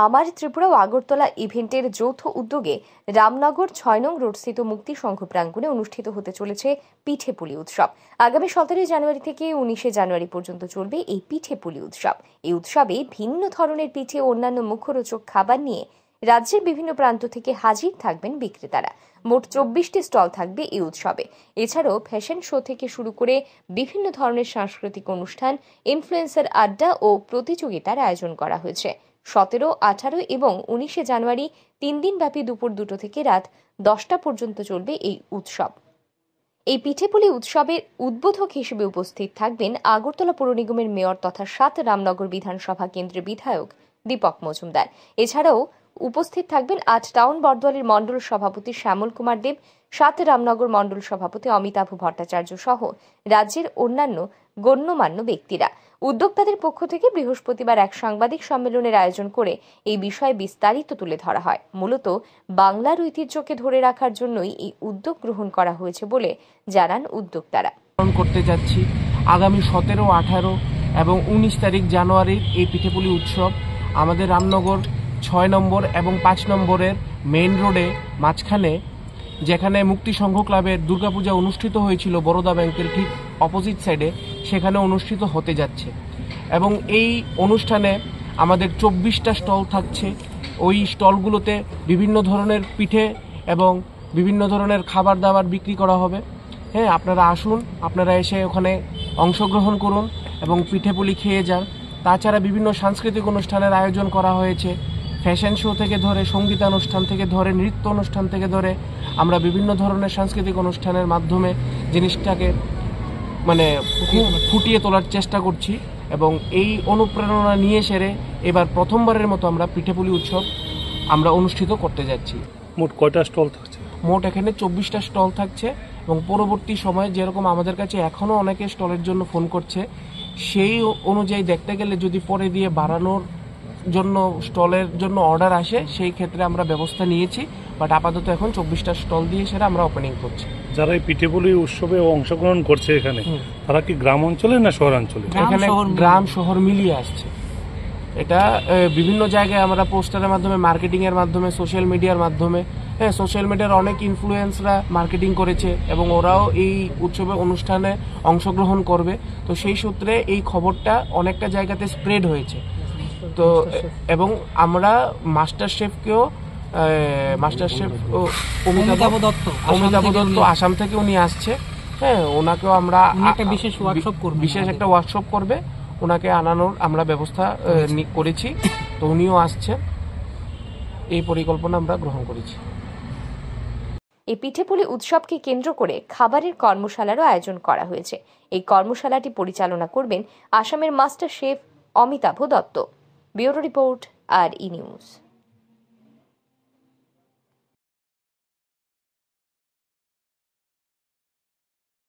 আমার ত্রিপুরা ও আগরতলা ইভেন্টের যৌথ উদ্যোগে রামনগর ৬ নং রোডস্থিত মুক্তি সংঘ প্রাঙ্গণে অনুষ্ঠিত হতে চলেছে পিঠেপুলি উৎসব। আগামী ১৭ জানুয়ারি থেকে ১৯ জানুয়ারি পর্যন্ত চলবে এই পিঠেপুলি উৎসব। এই উৎসবে ভিন্ন ধরনের পিঠে ও অন্যান্য মুখরোচক খাবার নিয়ে রাজ্যের বিভিন্ন প্রান্ত থেকে হাজির থাকবেন বিক্রেতারা। মোট ২৪টি স্টল থাকবে এই উৎসবে। এছাড়াও ফ্যাশন শো থেকে শুরু করে বিভিন্ন ধরনের সাংস্কৃতিক অনুষ্ঠান, ইনফ্লুয়েন্সার আড্ডা ও প্রতিযোগিতার আয়োজন করা হয়েছে। ১৭, ১৮ এবং ১৯ জানুয়ারি ৩ দিনব্যাপী দুপুর ২টো থেকে রাত ১০টা পর্যন্ত চলবে এই উৎসব। এই পিঠেপুলি উৎসবের উদ্বোধক হিসেবে উপস্থিত থাকবেন আগরতলা পৌর নিগমের মেয়র তথা ৭ রামনগর বিধানসভা কেন্দ্রের বিধায়ক দীপক মজুমদার। এছাড়াও উপস্থিত থাকবেন ৮ টাউন বরদোয়ালির মণ্ডল সভাপতি শ্যামল কুমার দেব, ৭ রামনগর মণ্ডল সভাপতি অমিতাভ ভট্টাচার্য সহ রাজ্যের অন্যান্য গণ্যমান্য ব্যক্তিরা। উদ্যোক্তাদের পক্ষ থেকে বৃহস্পতিবার এক সাংবাদিক সম্মেলনের আয়োজন করে এই বিষয়ে বিস্তারিত তুলে ধরা হয়। মূলত বাংলার ঐতিহ্যকে ধরে রাখার জন্যই এই উদ্যোগ গ্রহণ করা হয়েছে বলে জানান উদ্যোক্তারা। করতে যাচ্ছি আগামী ১৭, ১৮ এবং ১৯ তারিখ জানুয়ারির এই পিঠেপুলি উৎসব আমাদের রামনগর ৬ নম্বর এবং ৫ নম্বরের মেইন রোডে মাঝখানে, যেখানে মুক্তি সংঘ ক্লাবের দুর্গাপূজা অনুষ্ঠিত হয়েছিল বরোদা ব্যাংকের ঠিক অপোজিট সাইডে, সেখানে অনুষ্ঠিত হতে যাচ্ছে। এবং এই অনুষ্ঠানে আমাদের ২৪টা স্টল থাকছে। ওই স্টলগুলোতে বিভিন্ন ধরনের পিঠে এবং বিভিন্ন ধরনের খাবার দাবার বিক্রি করা হবে। হ্যাঁ, আপনারা আসুন, আপনারা এসে ওখানে অংশগ্রহণ করুন এবং পিঠেপুলি খেয়ে যান। তাছাড়া বিভিন্ন সাংস্কৃতিক অনুষ্ঠানের আয়োজন করা হয়েছে। ফ্যাশন শো থেকে ধরে, সঙ্গীতানুষ্ঠান থেকে ধরে, নৃত্য অনুষ্ঠান থেকে ধরে আমরা বিভিন্ন ধরনের সাংস্কৃতিক অনুষ্ঠানের মাধ্যমে জিনিসটাকে ফুটিয়ে তোলার চেষ্টা করছি। এবং এই অনুপ্রেরণা নিয়ে সেরে এবার প্রথমবারের মতো আমরা পিঠেপুলি উৎসব আমরা অনুষ্ঠিত করতে যাচ্ছি। মোট কয়টা স্টল থাকছে? মোট এখানে ২৪টা স্টল থাকছে এবং পরবর্তী সময়ে যেরকম আমাদের কাছে এখনও অনেকে স্টলের জন্য ফোন করছে, সেই অনুযায়ী দেখতে গেলে যদি পরে দিয়ে বাড়ানোর জন্য স্টলের জন্য অর্ডার আসে, সেই ক্ষেত্রে আমরা ব্যবস্থা নিয়েছি। বাট আপাতত এখন ২৪টা স্টল দিয়ে সেটা আমরা ওপেনিং করছি। যারা এই পিঠেপুলি উৎসবে অংশগ্রহণ করছে এখানে, তারা কি গ্রাম অঞ্চলে না শহরাঞ্চলে? এখানে গ্রাম শহর মিলিয়ে আসছে। এটা বিভিন্ন জায়গায় আমরা পোস্টারের মাধ্যমে, মার্কেটিং এর মাধ্যমে, সোশ্যাল মিডিয়ার মাধ্যমে, হ্যাঁ, সোশ্যাল মিডিয়ার অনেক ইনফ্লুয়েন্সরা মার্কেটিং করেছে এবং ওরাও এই উৎসবে অনুষ্ঠানে অংশগ্রহণ করবে। তো সেই সূত্রে এই খবরটা অনেকটা জায়গাতে স্প্রেড হয়েছে। তো এবং আমরা মাস্টার শেফ অমিতাভ দত্ত আসাম থেকে উনি আসছে। হ্যাঁ, ওনাকেও আমরা বিশেষ একটা ওয়ার্কশপ করবে, ওনাকে আনানোর আমরা ব্যবস্থা করেছি। তো উনিও আসছে, এই পরিকল্পনা আমরা গ্রহণ করেছি। এই পিঠেপুলি উৎসবকে কেন্দ্র করে খাবারের কর্মশালারও আয়োজন করা হয়েছে। এই কর্মশালাটি পরিচালনা করবেন আসামের master chef Amitabh Dutta. Bureau report, R E news.